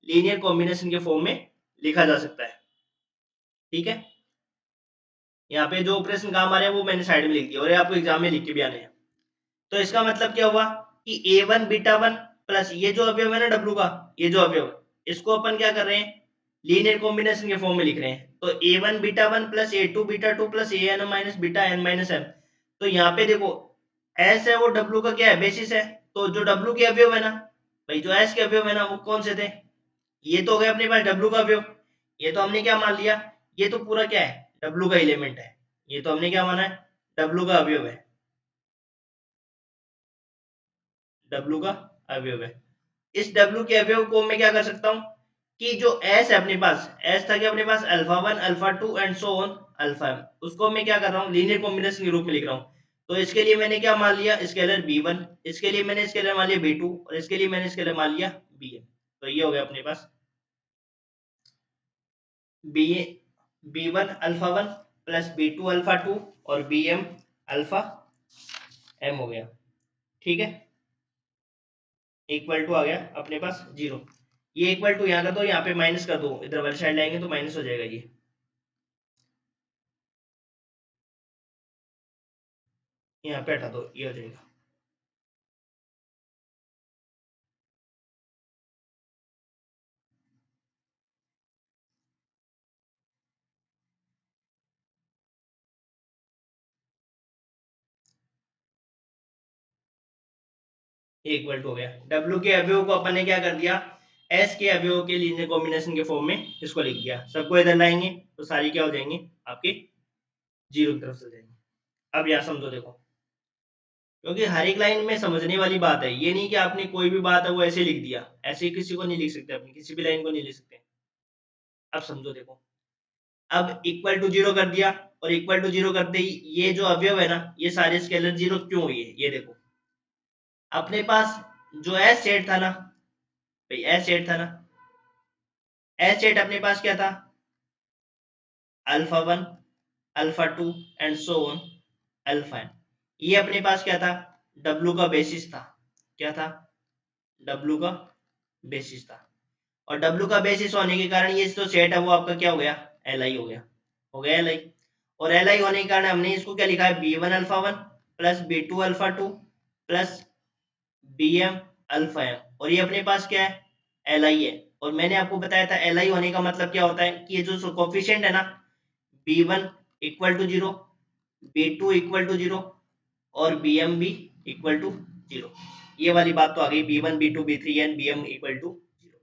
लीनियर कॉम्बिनेशन के फॉर्म में लिखा जा सकता है, ठीक है। यहाँ पे जो ऑपरेशन काम आ रहे हैं वो मैंने साइड में लिख दिया और ये आपको एग्जाम में लिख के भी आने हैं। तो इसका मतलब क्या हुआ कि A1 बीटा 1 प्लस ये जो अवयव है ना W का, ये जो अवयव इसको अपन क्या कर रहे हैं, लीनियर कॉम्बिनेशन के फॉर्म में लिख रहे हैं। तो A1 beta 1 plus A2 beta 2 plus AN minus beta N minus M। तो यहाँ पे देखो S है वो W का क्या है, बेसिस है। तो जो W के अवयव है ना भाई, जो S के अवयव है ना वो कौन से थे, ये तो हो गया अपने पास W का अवयव। ये तो हमने क्या मान लिया, ये तो पूरा क्या है, W का एलिमेंट है। ये तो हमने क्या माना है, W का अवयव है, W का अवयव है। इस W के अवयव को मैं क्या कर सकता हूँ कि जो S है अपने पास, S था कि अपने पास alpha 1 alpha 2 and so on alpha m, उसको मैं क्या कर रहा हूँ, लीनियर कॉम्बिनेशन के रूप में लिख रहा हूँ। तो इसके लिए मैंने क्या मान लिया, स्केलर B1, इसके लिए मैंने स्केलर मान लिया B2 और इसके लिए मैंने स्केलर मान लिया Bm। तो ये हो गया अपने पास B B1 alpha 1 plus B2 alpha 2 और Bm अल्फा m हो गया। ठीक है, इक्वल टू आ गया अपने पास 0। ये इक्वल टू यहाँ का तो यहाँ पे माइनस कर दो, इधर वाली साइड लाएंगे तो माइनस हो जाएगा, ये यहाँ पे हटा दो, ये हो जाएगा। इक्वल टू हो गया। डब्ल्यू के अवयव को अपन ने क्या कर दिया, एस के अवयव के लीनियर कॉम्बिनेशन के फॉर्म में इसको लिख दिया। सबको इधर लाएंगे तो सारी क्या हो जाएंगे आपके 0 की तरफ चल जाएंगे। अब यहाँ समझो देखो, क्योंकि हर एक लाइन में समझने वाली बात है, ये नहीं कि आपने कोई भी बात है वो ऐसे लिख दिया, ऐसे ही किसी को नहीं लिख सकते, अपनी किसी भी लाइन को नहीं लिख सकते। अब समझो देखो, अब इक्वल टू 0 कर दिया और इक्वल टू 0 करते ही ये जो अवयव है ना, ये सारे स्केलर 0 क्यों हुई है, ये देखो अपने पास जो एस सेट था ना भाई, एस सेट था ना, एस सेट अपने पास क्या था, alpha 1 alpha 2 and so on alpha n। ये अपने पास क्या था, W का बेसिस था। क्या था, W का बेसिस था। और W का बेसिस होने के कारण ये जो सेट है वो आपका क्या हो गया, Li हो गया, हो गया Li। और Li होने के कारण हमने इसको क्या लिखा है, B1 alpha 1 plus B2 alpha 2 plus Bm alpha m। और ये अपने पास क्या है, Li है। और मैंने आपको बताया था Li होने का मतलब क्या होता है कि ये जो कोफिशिएंट है ना, B1 equal to 0, B2 equal to 0 और Bm भी इक्वल टू 0। ये वाली बात तो आ गई, B1 B2 B3 and Bm equal to 0।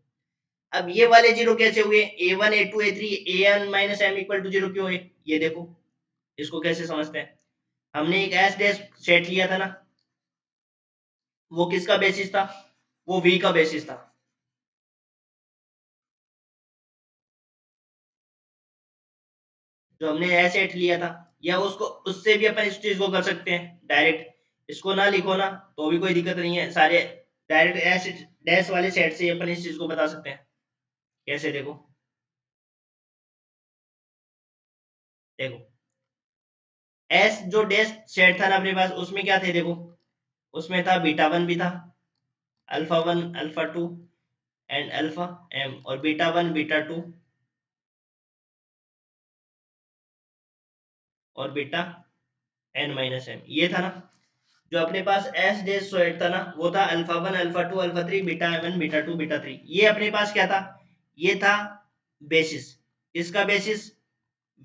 अब ये वाले 0 कैसे हुए, A1 A2 A3 An minus m equal to 0 क्यों है, ये देखो इसको कैसे समझते हैं। हमने एक एस डैश सेट लिया था ना, वो किसका बेसिस था, वो V का बेसिस था। जो हमने एस सेट लिया था, या उसको उससे भी अपन इस चीज को कर सकते हैं डायरेक्ट, इसको ना लिखो ना तो भी कोई दिक्कत नहीं है, सारे डायरेक्ट एस डैश वाले सेट से अपन इस चीज को बता सकते हैं। कैसे, देखो देखो एस जो डैश सेट था ना अपने पास, उसमें क्या थे देखो, उसमें था बीटा 1 भी था, alpha 1 alpha 2 and alpha m, और बीटा 1 बीटा 2 और बीटा n माइनस m, ये था ना। जो अपने पास एस डैश सेट था ना, वो था alpha 1 alpha 2 alpha 3 beta 1 beta 2 beta 3। ये अपने पास क्या था, ये था बेसिस। इसका बेसिस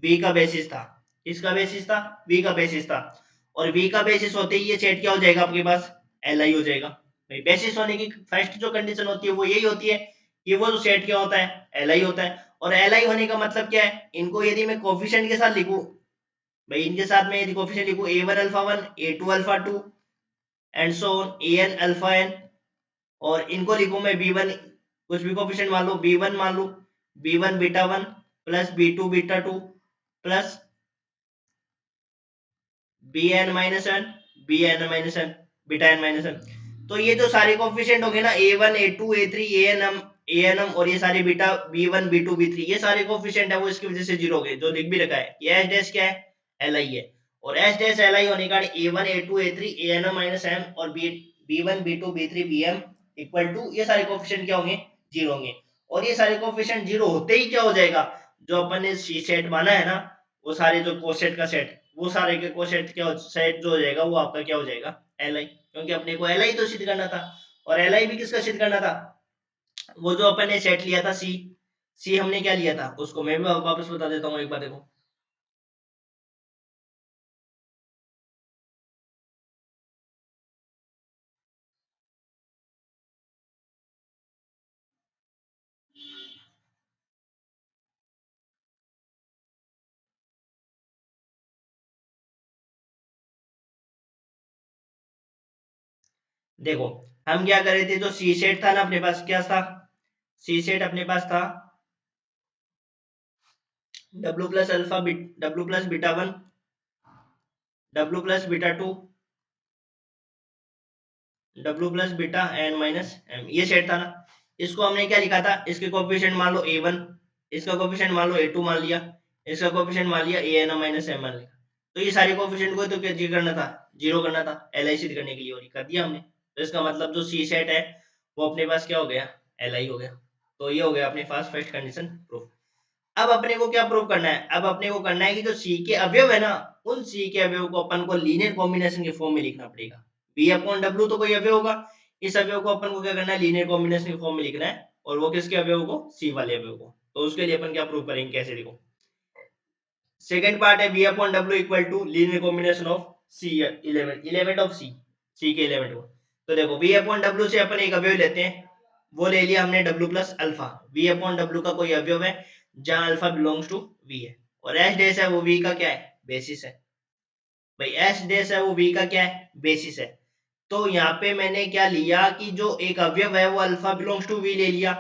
V का बेसिस था, इसका बेसिस था V का बेसिस था। और V का बेसिस होते ही ये सेट क्या हो जाएगा आपके पास, Li हो जाएगा। भाई बेसिस होने की फर्स्ट जो कंडीशन होती है वो यही होती है कि वो जो सेट क्या होता है, Li होता है। और Li होने का मतलब क्या है, इनको यदि मैं कोफिशिएंट के साथ लिखूं, भाई इनके साथ में यदि कोफिशिएंट लिखूं A1 alpha 1 A2 alpha 2 and so on An alpha n, और इनको लिखूं मैं B1 कुछ भी कोफिशिएंट मान लो, B1 मान लो, B1 beta 1 plus B2 beta 2 plus B N minus N, B N minus N, beta N minus N. तो ये जो सारे कोफिशिएंट होंगे ना, A1 A2 A3 ANM और ये सारे बीटा B1 B2 B3, ये सारे कोफिशिएंट है वो इसकी वजह से 0 हो गए। जो लिख भी रखा है ये एच डैश क्या है, Li है। और एच डैश Li होने का A1 A2 A3 ANM minus m और B1 B2 B3 Bm equal to, ये सारे कोफिशिएंट क्या होंगे, 0 होंगे। और ये सारे कोफिशिएंट 0 होते ही क्या हो जाएगा, जो अपन ने सी सेट माना है ना, वो सारे जो कोसेट का सेट, वो सारे के कोसेट क्या सेट जो हो जाएगा वो आपका क्या हो जाएगा, एल आई, क्योंकि अपने को एल आई तो सिद्ध करना था। और एल आई भी किसका सिद्ध करना था, वो जो अपन ने सेट लिया था सी, सी हमने क्या लिया था, उसको मैं भी वापस बता देता हूँ एक बार, देखो देखो हम क्या कर रहे थे, जो सी सेट था ना अपने पास, क्या था, सी सेट अपने पास था W plus alpha bit, W plus beta one, W plus beta two, W plus beta N minus M, ये सेट था ना। इसको हमने क्या लिखा था, इसके कोफिशिएंट मान लो a1, इसका कोफिशिएंट मान लो a2 मान लिया, इसका कोफिशिएंट मान लिया an माइनस m मान लिया। तो ये सारे कोफिशिएंट को तो क्या जी करना था, जीरो करना था एल आई सिद्ध करने के लिए, और ये कर दिया हमने। तो इसका मतलब जो सी सेट है वो अपने पास क्या हो गया, एल आई हो गया। तो ये हो गया अपने पास फर्स्ट कंडीशन प्रूफ। अब अपने को क्या प्रूव करना है, अब अपने को करना है कि जो सी के अवयव है ना, उन सी के अवयव को अपन को लीनियर कॉम्बिनेशन के फॉर्म में लिखना पड़ेगा। बी अपॉन डब्ल्यू तो कोई अवयव होगा, इस अवयव को अपन को क्या करना है, लीनियर कॉम्बिनेशन के फॉर्म में लिखना है, और वो किसके अवयव को, सी वाले अवयव को। तो उसके लिए अपन क्या प्रूव करेंगे, कैसे, देखो सेकंड पार्ट है B upon W equal to linear combination of C, element, element of C, C के एलिमेंट को। तो देखो बी अपॉन डब्ल्यू से अपन एक अवयव लेते हैं, वो ले लिया हमने W plus alpha, V upon W का कोई अवयव है जहां अल्फा बिलोंग्स टू वी है, और एच डेस है वो वी का क्या है, बेसिस है। भाई एच डेस है वो वी का क्या है, बेसिस है। तो यहाँ पे मैंने क्या लिया कि जो एक अवयव है वो अल्फा बिलोंग्स टू वी ले लिया,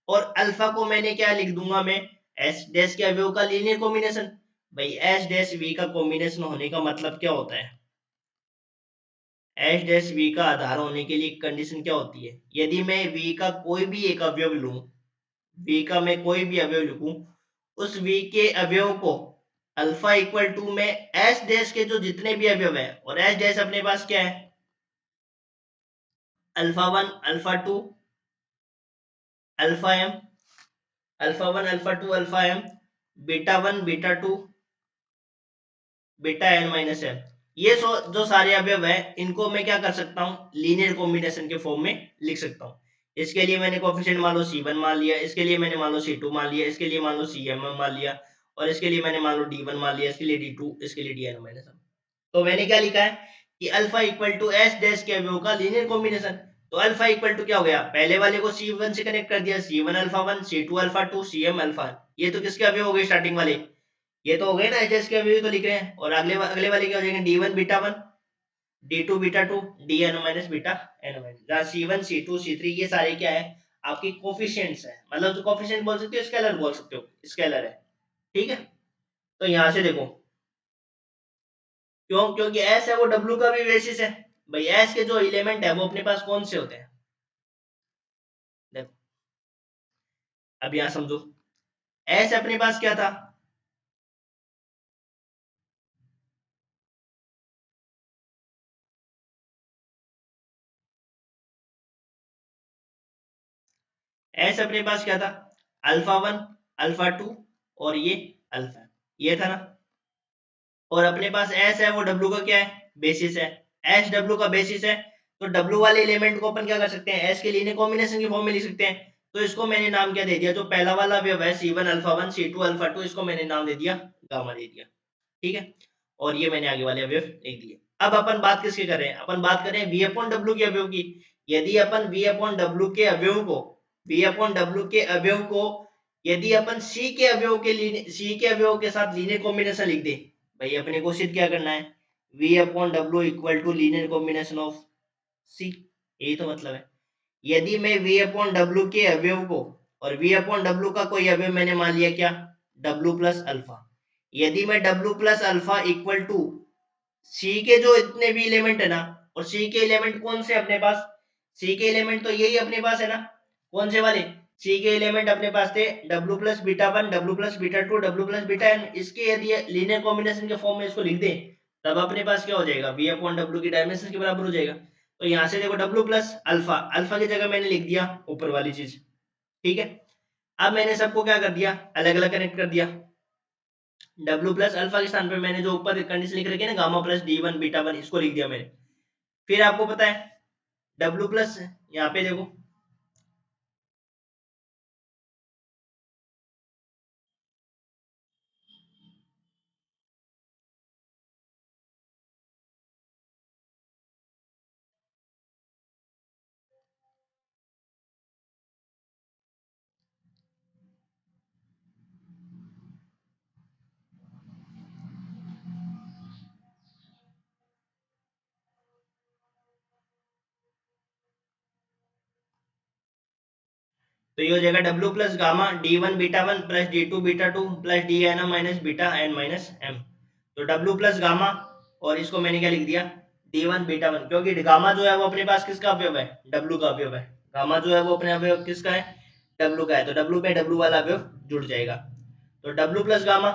और अल्फा को मैंने क्या लिख दूंगा मैं, एच डैश के अवयव का लीनियर कॉम्बिनेशन। भाई एच डैश वी का कॉम्बिनेशन होने का मतलब क्या होता है, एच डैश वी का आधार होने के लिए कंडीशन क्या होती है, यदि मैं वी का कोई भी एक अवयव लूं, वी का मैं कोई भी अवयव लिखूं, उस वी के अवयव को अल्फा इक्वल टू में एच डैश के जो जितने भी अवयव है, और एच डैश अपने पास क्या है, alpha one, alpha two, alpha M, alpha one, alpha two, alpha M, beta one, beta two, beta N minus M. ये जो सारे अवयव है, इनको मैं क्या कर सकता हूँ, लीनियर कॉम्बिनेशन के फॉर्म में लिख सकता हूँ। इसके लिए मैंने कोफिशिएंट मान लो सी वन मान लिया, इसके लिए मैंने मान लो सी टू मान लिया, इसके लिए मान लो सी एम मान लिया, और इसके लिए मैंने मान लो डी वन मान लिया, इसके लिए डी टू, इसके लिए डी एन माइनस एम। तो मैंने क्या लिखा है कि alpha equal to S dash के अवयव का लीनियर कॉम्बिनेशन। तो अल्फा इक्वल टू क्या हो गया, पहले वाले को सी वन से कनेक्ट कर दिया, C one alpha one, C two alpha two, C M alpha, ये तो किसके अवयव हो गए स्टार्टिंग वाले, ये तो हो गए ना एच एस के अवयव तो लिख रहे हैं। और अगले अगले वाले क्या हो जाएंगे, D one beta one, D two beta two, D N minus beta N minus, जहाँ C one C two C three ये सारे क्या है, आपकी कोफिशिएंट्स है, मतलब जो कोफिशिएंट बोल सकते हो, स्केलर बोल सकते हो, स्केलर है। ठीक है, तो यहाँ से देखो, क्यों, क्योंकि एस है वो डब्ल्यू का भी बेसिस है। भाई एस के जो एलिमेंट है वो अपने पास कौन से होते हैं, देखो अब यहाँ समझो, एस अपने पास क्या था, एस अपने पास क्या था, अल्फा वन, अल्फा टू, और ये अल्फा, ये था ना। और अपने पास एस है वो डब्ल्यू का क्या है, बेसिस है। एस डब्ल्यू का बेसिस है, तो डब्ल्यू वाले एलिमेंट को अपन क्या कर सकते हैं, एस के लीनियर कॉम्बिनेशन की फॉर्म में लिख सकते हैं। तो इसको मैंने नाम क्या दे दिया, जो पहला वाला वेव है C one alpha one, C two alpha two, इसको मैंने नाम दे दिया गामा दे दिया। ठीक है, और ये मैंने आगे वाले अवयव लिख दिए। अब अपन बात किसकी कर रहे हैं, अपन बात कर रहे हैं वी अपॉन डब्ल्यू के अवयव की। यदि अपन वी अपॉन डब्ल्यू के अवयव को, वी अपॉन डब्ल्यू के अवयव को यदि अपन सी के अवयव के लिए, सी के अवयव के साथ लीनियर कॉम्बिनेशन लिख दे, भाई अपने को सिद्ध क्या करना है, V upon W equal to linear combination of C, यही तो मतलब है। यदि मैं वी अपॉन डब्ल्यू के अवयव को, और वी अपॉन डब्ल्यू का कोई अवयव मैंने मान लिया क्या, डब्ल्यू प्लस अल्फा, यदि मैं W plus alpha equal to C के जो इतने भी एलिमेंट है ना, और सी के एलिमेंट कौन से अपने पास, सी के एलिमेंट तो यही अपने पास है ना, कौन से वाले, सी के एलिमेंट अपने पास थे W plus beta one, W plus beta two, W plus beta N, इसके यदि लीनियर कॉम्बिनेशन के फॉर्म में इसको लिख दे, तब अपने पास क्या हो जाएगा, वी अपॉन डब्ल्यू की डायमेंशन के बराबर हो जाएगा। तो यहाँ से देखो डब्ल्यू प्लस अल्फा, अल्फा की जगह मैंने लिख दिया ऊपर वाली चीज। ठीक है, अब मैंने सबको क्या कर दिया, अलग अलग कनेक्ट कर दिया। डब्ल्यू प्लस अल्फा के स्थान पे मैंने जो ऊपर कंडीशन लिख रखी है ना, gamma plus D one beta one, इसको लिख दिया मैंने। फिर आपको पता है डब्ल्यू प्लस, यहाँ पे देखो तो ये हो जाएगा W plus gamma D one beta one plus D two beta two plus D N minus beta N minus M. तो डब्ल्यू प्लस गामा, और इसको मैंने क्या लिख दिया, डी वन बीटा वन, क्योंकि गामा जो है वो अपने पास किसका अवयव है, डब्ल्यू का अवयव है। गामा जो है वो अपने अवयव किसका है, डब्ल्यू का है, तो डब्ल्यू में डब्ल्यू वाला अवयव जुड़ जाएगा। तो डब्ल्यू प्लस गामा,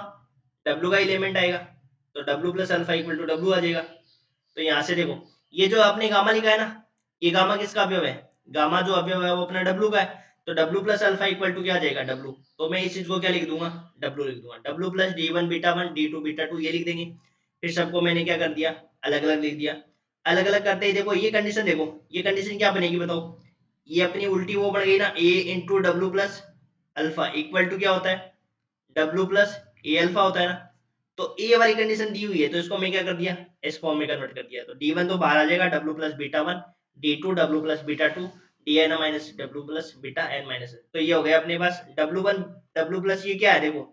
डब्ल्यू का एलिमेंट आएगा, तो W plus alpha equal to W आ जाएगा। तो यहाँ से देखो ये जो आपने गामा लिखा है ना, ये गामा किसका अवयव है, गामा जो अवयव है वो अपना डब्ल्यू का है। तो W plus alpha equal to क्या आ जाएगा, डब्ल्यू। तो मैं इस चीज को क्या लिख दूंगा, डब्ल्यू लिख दूंगा। W plus D one beta one D two beta two ये लिख देंगे। फिर सबको मैंने क्या कर दिया, अलग अलग लिख दिया। अलग अलग करते ही देखो ये कंडीशन, देखो ये कंडीशन क्या बनेगी बताओ, ये अपनी उल्टी वो बन गई ना, A into W plus alpha equal to क्या होता है, डब्ल्यू प्लस ए अल्फा होता है ना। तो ए वाली कंडीशन दी हुई है, तो इसको मैं क्या कर दिया, इस फॉर्म में कन्वर्ट कर दिया। तो डी वन तो बाहर आ जाएगा, W plus beta one, D two W plus beta two, D N minus W plus beta N minus. तो ये हो गया अपने पास डब्ल्यू वन, डब्ल्यू प्लस ये क्या है देखो,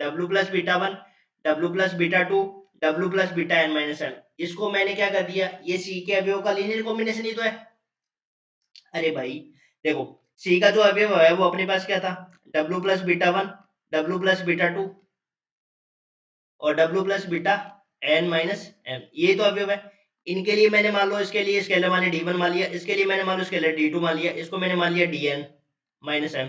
W plus beta one, W plus beta two, W plus beta N minus N. इसको मैंने क्या कर दिया, ये सी के अवयव का लीनियर कॉम्बिनेशन ही तो है। अरे भाई देखो, सी का जो अवयव है वो अपने पास क्या था, W plus beta one, W plus beta two और W plus beta N minus M, ये तो अवयव है। इनके लिए मैंने मान लो, इसके लिए स्केलर मान लिया डी वन मान लिया, इसके लिए मैंने मान लो स्केलर डी टू मान लिया, इसको मैंने मान लिया डी एन माइनस एम।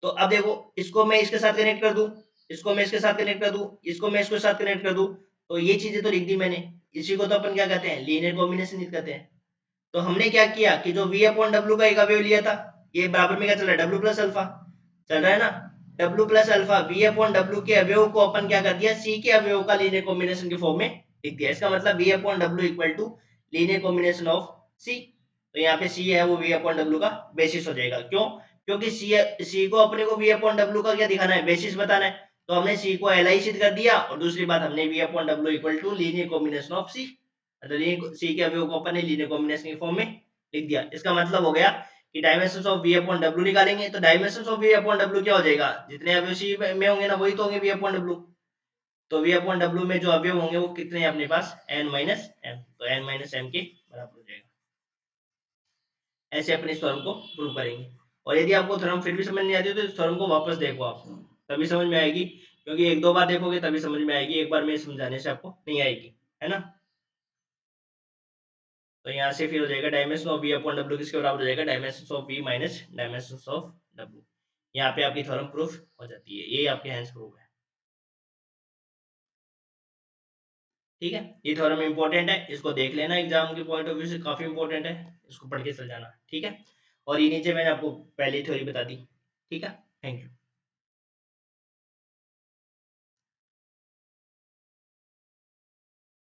तो अब देखो इसको मैं इसके साथ कनेक्ट कर दूं, इसको मैं इसके साथ कनेक्ट कर दूं, इसको मैं इसके साथ कनेक्ट कर दूं, तो ये चीजें तो लिख दी मैंने। इसी को तो अपन क्या कहते हैं, लीनियर कॉम्बिनेशन कहते हैं। तो हमने क्या किया कि जो v अपॉन डब्ल्यू का एक अवयव लिया था, ये बराबर में क्या चल रहा है, डब्ल्यू प्लस अल्फा चल रहा है ना, W plus alpha v upon W के अवयव को अपन क्या कर दिया, c के अवयव का लीनियर कॉम्बिनेशन के फॉर्म में लिख दिया। इसका मतलब v upon W equal to linear combination of c। तो यहाँ पे c है वो v अपॉन डब्ल्यू का बेसिस हो जाएगा। क्यों, क्योंकि c को अपने को v अपॉन डब्ल्यू का क्या दिखाना है, बेसिस बताना है। तो हमने c को li सिद्ध कर दिया, और दूसरी बात हमने v upon W equal to linear combination of c, मतलब सी के अवयव को अपन ने लीनियर कॉम्बिनेशन के फॉर्म में लिख दिया। इसका मतलब हो गया कि dimensions of v upon w निकालेंगे, तो dimensions of v upon w क्या हो जाएगा, जितने अवयव सी में होंगे ना वही तो होंगे v अपॉन w। तो v अपॉन w में जो अवयव होंगे वो कितने हैं अपने पास, n माइनस m, तो n माइनस m के बराबर हो जाएगा। ऐसे अपने इस थ्योरम को प्रूव करेंगे। और यदि आपको थ्योरम फिर भी समझ नहीं आती तो इस थ्योरम को वापस देखो आप, तभी समझ में आएगी। क्योंकि एक दो बार देखोगे तभी समझ में आएगी, एक बार में समझाने से आपको नहीं आएगी, है ना। तो यहाँ से फिर हो जाएगा dimension of v upon w किसके बराबर हो जाएगा, dimension of v minus dimension of w। यहाँ पे आपकी थ्योरम प्रूफ हो जाती है, ये आपके हैंड्स प्रूफ है। ठीक है, ये थ्योरम इंपॉर्टेंट है, इसको देख लेना, एग्जाम के पॉइंट ऑफ व्यू से काफी इंपॉर्टेंट है, इसको पढ़ के चल जाना। ठीक है, और ये नीचे मैंने आपको पहले थ्योरी बता दी। ठीक है, थैंक यू।